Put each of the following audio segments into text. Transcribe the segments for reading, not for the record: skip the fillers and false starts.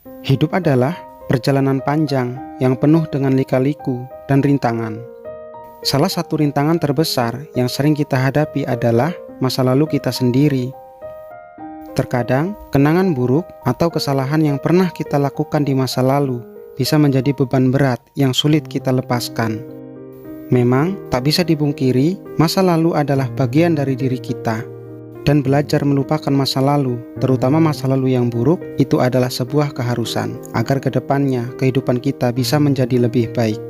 Hidup adalah perjalanan panjang yang penuh dengan lika-liku dan rintangan. Salah satu rintangan terbesar yang sering kita hadapi adalah masa lalu kita sendiri. Terkadang, kenangan buruk atau kesalahan yang pernah kita lakukan di masa lalu bisa menjadi beban berat yang sulit kita lepaskan. Memang, tak bisa dipungkiri, masa lalu adalah bagian dari diri kita. Dan belajar melupakan masa lalu, terutama masa lalu yang buruk, itu adalah sebuah keharusan agar kedepannya kehidupan kita bisa menjadi lebih baik.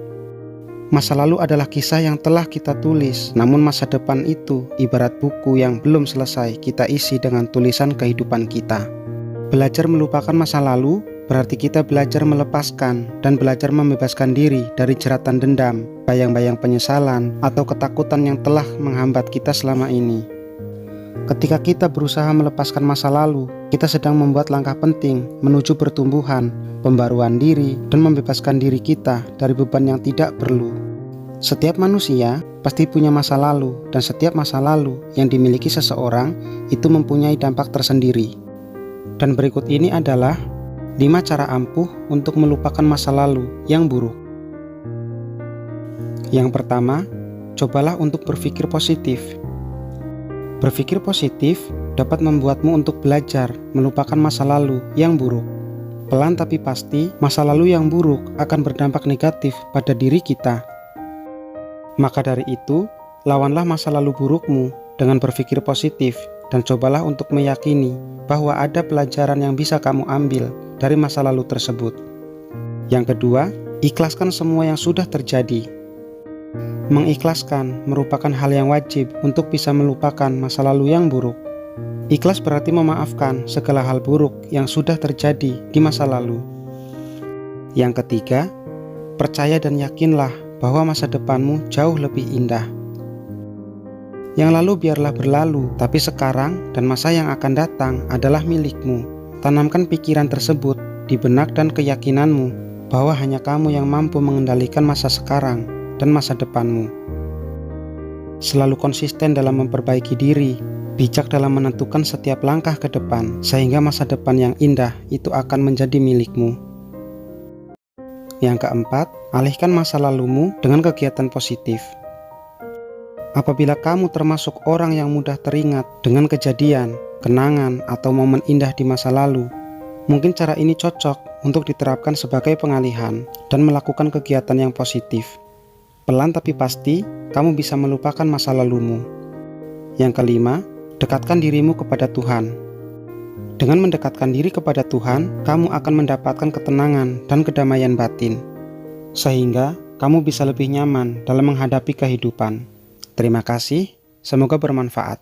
Masa lalu adalah kisah yang telah kita tulis, namun masa depan itu ibarat buku yang belum selesai kita isi dengan tulisan kehidupan kita. Belajar melupakan masa lalu berarti kita belajar melepaskan dan belajar membebaskan diri dari jeratan dendam, bayang-bayang penyesalan, atau ketakutan yang telah menghambat kita selama ini. Ketika kita berusaha melepaskan masa lalu, kita sedang membuat langkah penting menuju pertumbuhan, pembaruan diri, dan membebaskan diri kita dari beban yang tidak perlu. Setiap manusia pasti punya masa lalu, dan setiap masa lalu yang dimiliki seseorang itu mempunyai dampak tersendiri. Dan berikut ini adalah 5 cara ampuh untuk melupakan masa lalu yang buruk. Yang pertama, cobalah untuk berpikir positif. Berpikir positif dapat membuatmu untuk belajar melupakan masa lalu yang buruk. Pelan tapi pasti, masa lalu yang buruk akan berdampak negatif pada diri kita. Maka dari itu, lawanlah masa lalu burukmu dengan berpikir positif dan cobalah untuk meyakini bahwa ada pelajaran yang bisa kamu ambil dari masa lalu tersebut. Yang kedua, ikhlaskan semua yang sudah terjadi. Mengikhlaskan merupakan hal yang wajib untuk bisa melupakan masa lalu yang buruk. Ikhlas berarti memaafkan segala hal buruk yang sudah terjadi di masa lalu. Yang ketiga, percaya dan yakinlah bahwa masa depanmu jauh lebih indah. Yang lalu biarlah berlalu, tapi sekarang dan masa yang akan datang adalah milikmu. Tanamkan pikiran tersebut di benak dan keyakinanmu bahwa hanya kamu yang mampu mengendalikan masa sekarang dan masa depanmu. Selalu konsisten dalam memperbaiki diri, bijak dalam menentukan setiap langkah ke depan, sehingga masa depan yang indah itu akan menjadi milikmu. Yang keempat, alihkan masa lalumu dengan kegiatan positif. Apabila kamu termasuk orang yang mudah teringat dengan kejadian, kenangan, atau momen indah di masa lalu, mungkin cara ini cocok untuk diterapkan sebagai pengalihan dan melakukan kegiatan yang positif. Pelan tapi pasti, kamu bisa melupakan masa lalumu. Yang kelima, dekatkan dirimu kepada Tuhan. Dengan mendekatkan diri kepada Tuhan, kamu akan mendapatkan ketenangan dan kedamaian batin, sehingga kamu bisa lebih nyaman dalam menghadapi kehidupan. Terima kasih, semoga bermanfaat.